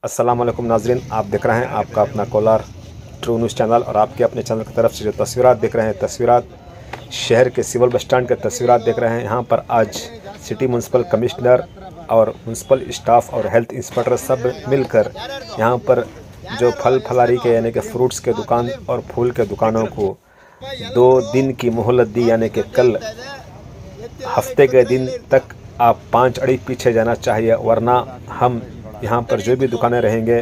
अस्सलाम वालेकुम नाजरीन, आप देख रहे हैं आपका अपना कोलार ट्रू न्यूज़ चैनल और आपके अपने चैनल की तरफ से जो तस्वीरात देख रहे हैं, तस्वीरात शहर के सिविल बस स्टैंड के तस्वीरात देख रहे हैं। यहाँ पर आज सिटी म्यूनसिपल कमिश्नर और म्यूनसिपल स्टाफ और हेल्थ इंस्पेक्टर सब मिलकर यहाँ पर जो फल फलारी के यानी कि फ्रूट्स के दुकान और फूल के दुकानों को 2 दिन की मोहलत दी, यानी कि कल हफ्ते के दिन तक आप 5 अड़ी पीछे जाना चाहिए, वरना हम यहाँ पर जो भी दुकानें रहेंगे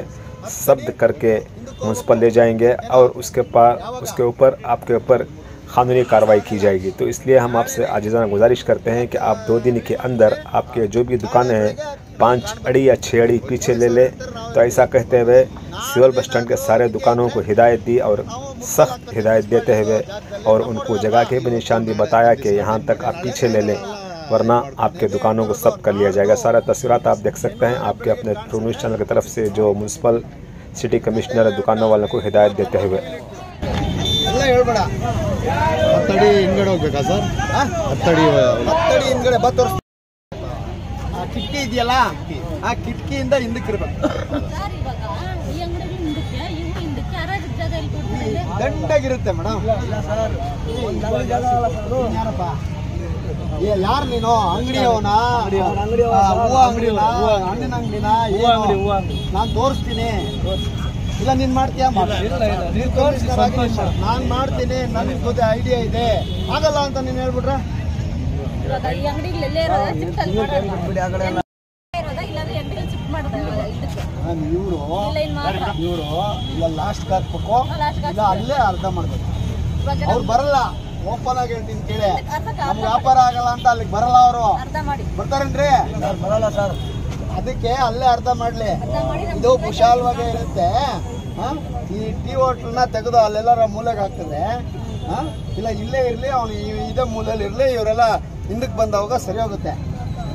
जब्त करके म्यूनसिपल ले जाएंगे और उसके ऊपर आपके ऊपर कानूनी कार्रवाई की जाएगी। तो इसलिए हम आपसे आजिज़ाना गुजारिश करते हैं कि आप 2 दिन के अंदर आपके जो भी दुकानें हैं 5 अड़ी या 6 अड़ी पीछे ले लें। तो ऐसा कहते हुए सिविल बस स्टैंड के सारे दुकानों को हिदायत दी और सख्त हिदायत देते हुए और उनको जगह के भी निशान भी बताया कि यहाँ तक आप पीछे ले लें, वरना आपके दुकानों को जब्त कर लिया जाएगा। सारा तस्वीरात आप देख सकते हैं आपके अपने ट्रू न्यूज़ चैनल की तरफ से जो म्यूनसिपल सिटी कमिश्नर दुकानों वालों को हिदायत देते हुए। ಯಾರು ನೀನು ಅಂಗಡಿಯವನಾ ಹೂವು ಅಂಗಡಿನಾ ಹಣ್ಣಿನ ಅಂಗಡಿನಾ ನಾನು ತೋರಿಸ್ತೀನಿ ಇಲ್ಲ ನೀನು ಮಾಡ್ತೀಯಾ ನಾನು ಮಾಡ್ತೀನಿ, ನನಗೆ ಗೊತ್ತೇ ಐಡಿಯಾ ಇದೆ, ಆಗಲ್ಲ ಅಂತ ನೀನು ಹೇಳ್ಬಿಟ್ರೆ ಇವರು ಇಲ್ಲ ಲಾಸ್ಟ್ ಹಾಕ್ಬೇಕು, ಇಲ್ಲ ಅಲ್ಲೇ ಅರ್ಧ ಮಾಡ್ಬೇಕು. ಅವ್ರು ಬರಲ್ಲ, ಓಪನ್ ಆಗಿ ಹೇಳ್ತೀನಿ ಕೇಳಿ, ನಮ್ಗೆ ವ್ಯಾಪಾರ ಆಗಲ್ಲ ಅಂತ ಅಲ್ಲಿಗೆ ಬರಲ್ಲ. ಅವರು ಬರ್ತಾರೇನ್ರಿ? ಬರಲ್ಲ ಸರ್. ಅದಕ್ಕೆ ಅಲ್ಲೇ ಅರ್ಧ ಮಾಡ್ಲಿ. ಇದು ವಿಶಾಲವಾಗಿ ಇರುತ್ತೆ. ಈ ಟೀ ಹೋಟ್ಲನ್ನ ತೆಗೆದು ಅಲ್ಲೆಲ್ಲರ ಮೂಲೆಗೆ ಹಾಕ್ತದೆ. ಇಲ್ಲ ಇಲ್ಲೇ ಇರಲಿ, ಅವನು ಇದೇ ಮೂಲೆಯಲ್ಲಿ ಇರಲಿ, ಇವರೆಲ್ಲ ಹಿಂದಕ್ಕೆ ಬಂದವಾಗ ಸರಿ ಹೋಗುತ್ತೆ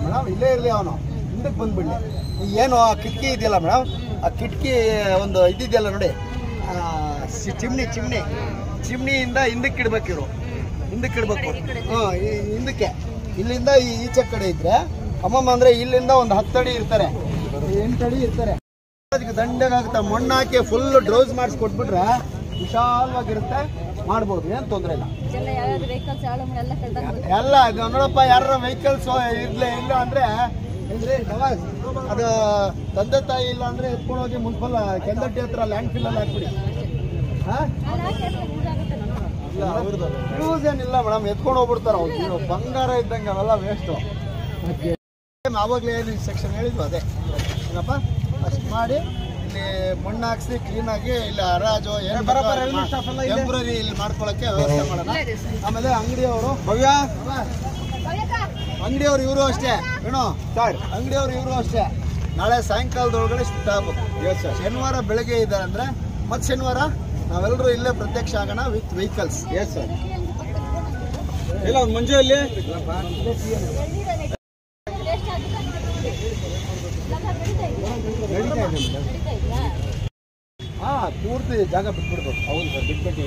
ಮೇಡಮ್. ಇಲ್ಲೇ ಇರಲಿ, ಅವನು ಹಿಂದಕ್ಕೆ ಬಂದ್ಬಿಡ್ಲಿ. ಏನು ಆ ಕಿಟಕಿ ಇದೆಯಲ್ಲ ಮೇಡಮ್, ಆ ಕಿಟಕಿ ಒಂದು ಇದಿದೆಯಲ್ಲ ನೋಡಿ, ಚಿಮ್ನಿಯಿಂದ ಹಿಂದಕ್ಕೆ ಇಡ್ಬೇಕು. ಇವರು ಹಿಂದಕ್ಕೆ ಇಡಬೇಕು. ಹಿಂದಕ್ಕೆ ಇಲ್ಲಿಂದ ಈಚೆ ಕಡೆ ಇದ್ರೆ ಅಮ್ಮಮ್ಮ ಅಂದ್ರೆ ಇಲ್ಲಿಂದ ಒಂದು 10 ಅಡಿ ಇರ್ತಾರೆ, 8 ಅಡಿ ಇರ್ತಾರೆ. ಅದಕ್ಕೆ ದಂಡೆಗಾಗುತ್ತೆ. ಮಣ್ಣು ಹಾಕಿ ಫುಲ್ ಡ್ರೌಸ್ ಮಾಡಿಸ್ಕೊಟ್ಬಿಟ್ರೆ ವಿಶಾಲವಾಗಿರುತ್ತೆ, ಮಾಡ್ಬೋದು, ಏನು ತೊಂದರೆ ಇಲ್ಲ. ಎಲ್ಲ ಇದು ನೋಡಪ್ಪ, ಯಾರ ವೆಹಿಕಲ್ಸ್ ಇಲ್ಲ ಅಂದ್ರೆ ಅದು ತಂದೆ ತಾಯಿ ಇಲ್ಲ ಅಂದ್ರೆ ಎತ್ಕೊಂಡು ಹೋಗಿ ಮುನ್ಸಿಪಲ್ ಕೆಂದಟ್ಟಿ ಹತ್ರ ಲ್ಯಾಂಡ್ ಫಿಲ್ ಅಲ್ಲಿ ಹಾಕ್ಬಿಡಿ. ಯೂಸ್ ಏನಿಲ್ಲ ಮೇಡಮ್, ಎತ್ಕೊಂಡು ಹೋಗ್ಬಿಡ್ತಾರ. ಅವ್ರು ಬಂಗಾರ ಇದ್ದಂಗೆ ಅವೆಲ್ಲ ವೇಸ್ಟು. ಆವಾಗಲೇ ಏನು ಸೆಕ್ಷನ್ ಹೇಳಿದ್ವು ಅದೇ ಏನಪ್ಪ, ಅಷ್ಟು ಮಾಡಿ ಇಲ್ಲಿ ಮಣ್ಣು ಹಾಕ್ಸಿ ಕ್ಲೀನಾಗಿ ಇಲ್ಲಿ ಹರಾಜು ಟೆಂಪ್ರರಿ ಇಲ್ಲಿ ಮಾಡ್ಕೊಳಕ್ಕೆ ವ್ಯವಸ್ಥೆ ಮಾಡೋಣ. ಆಮೇಲೆ ಅಂಗಡಿಯವರು ಭವ್ಯ ಅಂಗಡಿಯವರು ಇವರು ಅಷ್ಟೇ ಏನೋ ಸರ್, ಅಂಗಡಿಯವರು ಇವರು ಅಷ್ಟೇ ನಾಳೆ ಸಾಯಂಕಾಲದೊಳಗಡೆ ಸ್ಟಾಪ್. ಶನಿವಾರ ಬೆಳಗ್ಗೆ ಇದ್ದಾರೆ ಅಂದ್ರೆ ಮತ್ತೆ ಶನಿವಾರ ನಾವೆಲ್ಲರೂ ಇಲ್ಲೇ ಪ್ರತ್ಯಕ್ಷ ಆಗೋಣ ವಿತ್ ವೆಹಿಕಲ್ಸ್. Yes sir. ಇಲ್ಲ ಒಂದು ಮಂಜುಯಲ್ಲಿ ಪೂರ್ತಿ ಜಾಗ ಬಿಟ್ಬಿಡ್ಬೇಕು. ಹೌದು ಸರ್, ಬಿಟ್ಬಿಟ್ಟು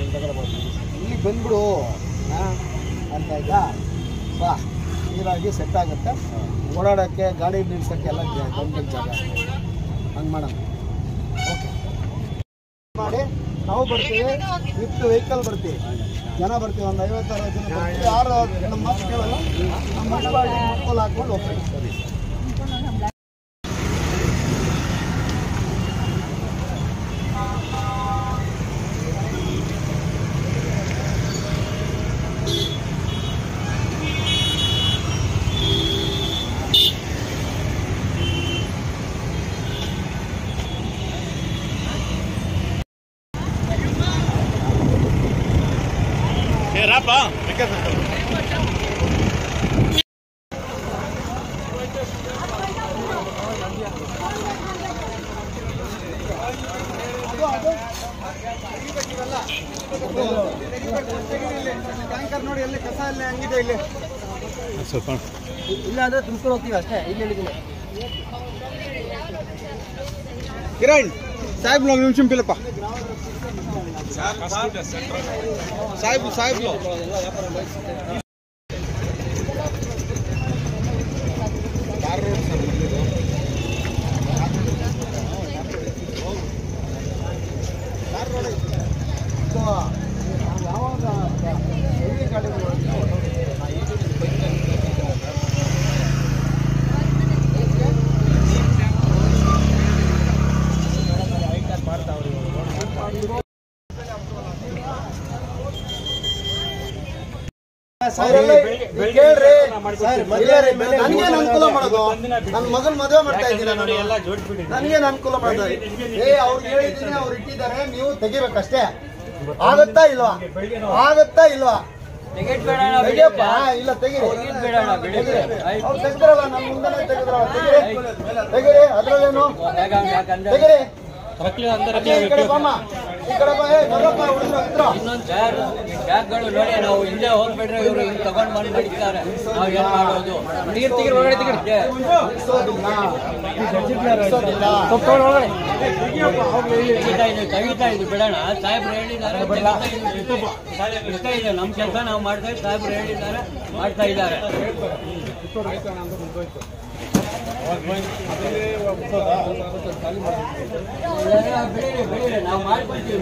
ಇಲ್ಲಿ ಬಂದ್ಬಿಡು ಅಂತ ಆಯ್ತಾ. ಬಾ, ನೀರಾಗಿ ಸೆಟ್ ಆಗುತ್ತೆ, ಓಡಾಡೋಕ್ಕೆ ಗಾಡಿ ನಿಲ್ಸೋಕ್ಕೆ ಎಲ್ಲ ಗೌರ್ಮೆಂಟ್ ಜಾಗ. ಹಂಗೆ ಮಾಡೋಣ. ಓಕೆ ಮಾಡಿ ನಾವು ಬರ್ತೀವಿ, ವಿತ್ ವೆಹಿಕಲ್ ಬರ್ತೀವಿ, ಜನ ಬರ್ತೀವಿ, ಒಂದು 50-60 ಜನ ಬರ್ತೀವಿ. ಯಾರು ನಮ್ಮ ಮಾತು ಕೇಳಲ್ಲ, ನಮ್ಮ ಮಕ್ಕಳು ಹಾಕ್ಕೊಂಡು ಹೋಗ್ತೀವಿ. Rapa, ಟ್ಯಾಂಕರ್ ನೋಡಿ, ಎಲ್ಲಿ ಕಸ ಎಲ್ಲ ಹಂಗಿದೆ, ಇಲ್ಲಿ ಸ್ವಲ್ಪ ಇಲ್ಲ ಅಂದ್ರೆ ತುಂಬ್ಕೊಂಡು ಹೋಗ್ತೀವಿ ಅಷ್ಟೇ. ಇಲ್ಲಿ ಹೇಳಿದ್ದೀನಿ ಕಿರಣ್ ಸಾಹೇಬ್, 1 ನಿಮಿಷ ಪಿಲ್ಲಪ್ಪ ಸಾಹೇಬ್ ಕೇಳ್ರಿ ನನ್ಗೇನ್ ಅನುಕೂಲ ಮಾಡೋದು? ನನ್ನ ಮಗನ್ ಮದುವೆ ಮಾಡ್ತಾ ಇದ್ದೀರಾ? ನನ್ಗೇನ್ ಅನುಕೂಲ ಮಾಡೋದು? ಅವ್ರಿಗೆ ಹೇಳಿದ್ದೀನಿ, ಅವ್ರು ಇಟ್ಟಿದ್ದಾರೆ, ನೀವು ತೆಗಿಬೇಕಷ್ಟೇ. ಆಗತ್ತಾ ಇಲ್ವಾ? ಆಗತ್ತಾ ಇಲ್ವಾ? ತೆಗಿಯಪ್ಪ. ಇಲ್ಲ ತೆಗಿರಿ. ಅವ್ರು ತೆಗ್ದ್ರಲ್ಲ, ನಮ್ಮ ಮುಂದೆ ತೆಗೆದ್ರಲ್ಲ, ತೆಗಿರಿ. ಅದ್ರಲ್ಲೇನು? ತೆಗಿರಿ. ಈ ಕಡೆ ಬಮ್ಮ, ಈ ಕಡೆ ಬಾ. ಇನ್ನೊಂದು ಸರ್, ಬ್ಯಾಗ್ಗಳು ನೋಡಿ, ನಾವು ಹಿಂದೆ ಹೋಗ್ಬಿಟ್ರೆ ಇವರು ತಗೊಂಡ್ ಬಂದು ಮಾಡಿದ್ದಾರೆ. ನಾವು ಏನ್ ಮಾಡೋದು? ತೆಗಿತಾ ಇದು ಬಿಡೋಣ. ಸಾಹೇಬ್ರು ಹೇಳಿದ್ದಾರೆ, ಇಷ್ಟ ಇದೆ. ನಮ್ಮ ಕೆಲಸ ನಾವು ಮಾಡ್ತಾ ಇದ್ದೀವಿ. ಸಾಹೇಬ್ರು ಹೇಳಿದ್ದಾರೆ, ಮಾಡ್ತಾ ಇದ್ದಾರೆ. ನಾವು ಮಾಡ್ಕೊಳ್ತೀವಿ.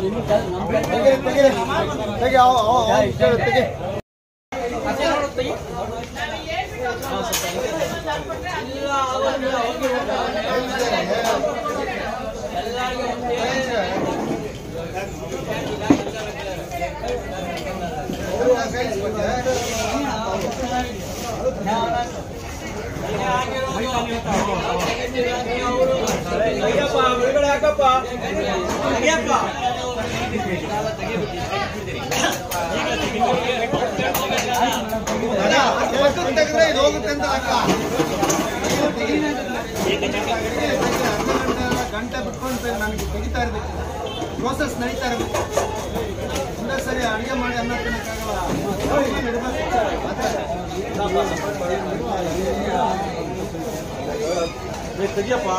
ತೆಗೆದ್ರೆ ಇದು ಹೋಗುತ್ತೆ ಅಂತ ಲೆಕ್ಕ. ಗಂಟೆ ಬಿಟ್ಕೊಂಡು ನನಗೆ ತೆಗಿತಾ ಇರ್ಬೇಕು, ಪ್ರೋಸೆಸ್ ನಡೀತಾ ಇರ್ಬೇಕು. ಒಂದೇ ಸರಿ ಅಡುಗೆ ಮಾಡಿ ಅನ್ನ ತೆಗಿಯಪ್ಪ.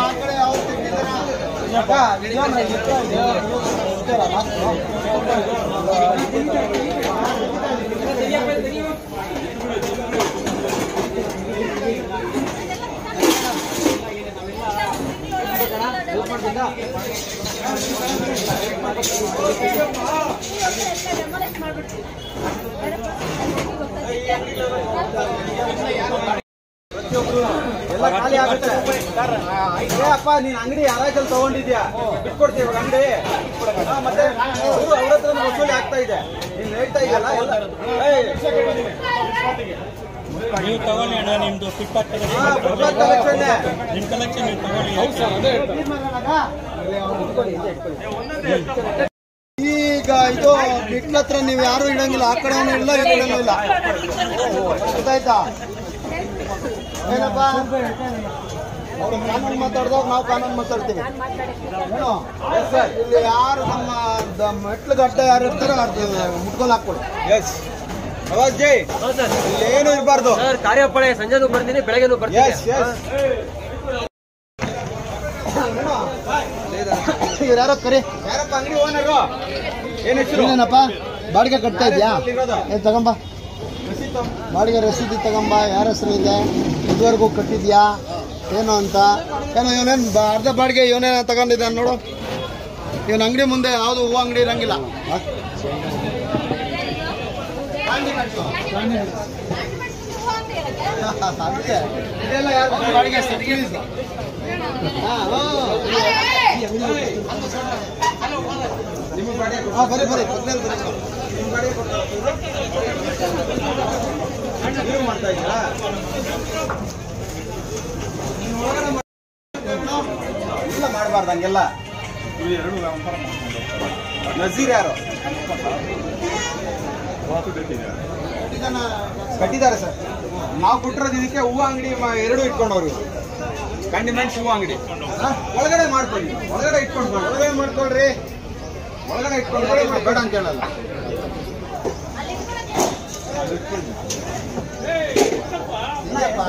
ಆ ಕಡೆ ಅವ್ರು ತೆಗಿದಾರ. ಎಲ್ಲ ಖಾಲಿ ಆಗುತ್ತೆ. ಅಪ್ಪ ನೀನ್ ಅಂಗಡಿ ಯಾರಾಜಲ್ಲಿ ತಗೊಂಡಿದ್ಯಾ? ಬಿಟ್ಕೊಡ್ತೀವಿ ಅಂಗಡಿ. ಮತ್ತೆ ಅವ್ರ ಹತ್ರ ವಸೂಲಿ ಆಗ್ತಾ ಇದೆ. ನೀನ್ ಹೇಳ್ತಾ ಇದೆಯಲ್ಲ ನೀವು ತಗೊಳ್ಳಿ ಅಣ್ಣ, ನಿಮ್ದು ಫುಟ್ಪಾತ್ ನಿಮ್ ಕಲೆಕ್ಷನ್ ನೀವು ತಗೊಳ್ಳಿ. ಈಗ ಇದು ಬಿಟ್ಲ ಹತ್ರ ನೀವು ಯಾರು ಇಡಂಗಿಲ್ಲ, ಆ ಕಡೆ ಇಲ್ಲ, ಈ ಕಡೆನೂ ಇಲ್ಲ. ಗೊತ್ತಾಯ್ತಾ? ಏನಪ್ಪ, ಅವ್ರು ಕಾನೂನು ಮಾತಾಡ್ದಾಗ ನಾವು ಕಾನೂನು ಮಾತಾಡ್ತೀವಿ. ಇಲ್ಲಿ ಯಾರು ನಮ್ಮ ಮೆಟ್ಲು ಗಡ್ಡ ಯಾರು ಇರ್ತಾರೋ ಮುಟ್ಕೊಂಡು ಹಾಕ್ಕೊಡಿ. ಎಸ್ ಜೈ, ಇಲ್ಲಿ ಏನು ಇರಬಾರ್ದು. ಕಾರ್ಯಪಡೆ ಸಂಜೆನೂ ಬರ್ತೀನಿ, ಬೆಳಗ್ಗೆನೂ ಬರ್ತೀನಿ. ಯಾರೋ ಕರಿ. ಯಾರಪ್ಪ ಅಂಗಡಿ ಓನರು? ಏನ್ ಹೆಸರು? ಏನಪ್ಪ ಬಾಡಿಗೆ ಕಟ್ತಾ ಇದ್ಯಾ? ಏನ್ ತಗೊಂಬ, ಬಾಡಿಗೆ ರಸೀದಿ ತಗೊಂಬ. ಯಾರ ಹೆಸರು ಇದೆ? ಇದುವರೆಗೂ ಕಟ್ಟಿದ್ಯಾ ಏನು ಅಂತ? ಏನೋ ಇವನೇನು ಅರ್ಧ ಬಾಡಿಗೆ ಇವನೇನ ತಗೊಂಡಿದ್ದಾನೆ ನೋಡು. ಇವನ ಅಂಗಡಿ ಮುಂದೆ ಯಾವುದು ಹೂವು ಅಂಗಡಿ ಇರಂಗಿಲ್ಲ. ಇದೆಲ್ಲ ಯಾರು ಬಾಡಿಗೆ? ಬರೀ ಬರೀ ಮಾಡ್ತಾ ಇದ್ದೀರಾ? ಇಲ್ಲ ಮಾಡಬಾರ್ದು ಹಂಗೆಲ್ಲ. ನಜೀರ್ ಯಾರು ಕಟ್ಟಿದ್ದಾರೆ ಸರ್? ನಾವು ಕೊಟ್ಟಿರೋದು ಇದಕ್ಕೆ ಹೂವು ಅಂಗಡಿ ಎರಡು ಇಟ್ಕೊಂಡವ್ರು. ಕಂಡಿಮೆಂಟ್ಸ್ ಹೂವು ಅಂಗಡಿ ಒಳಗಡೆ ಮಾಡ್ಕೊಳ್ಳಿ, ಒಳಗಡೆ ಇಟ್ಕೊಂಡು ಒಳಗಡೆ ಮಾಡ್ಕೊಳ್ರಿ, ಒಳಗಡೆ ಇಟ್ಕೊಂಡ್ರೆ ಬೇಡ ಅಂತ ಹೇಳಲ್ಲ. ಇಲ್ಲಪ್ಪ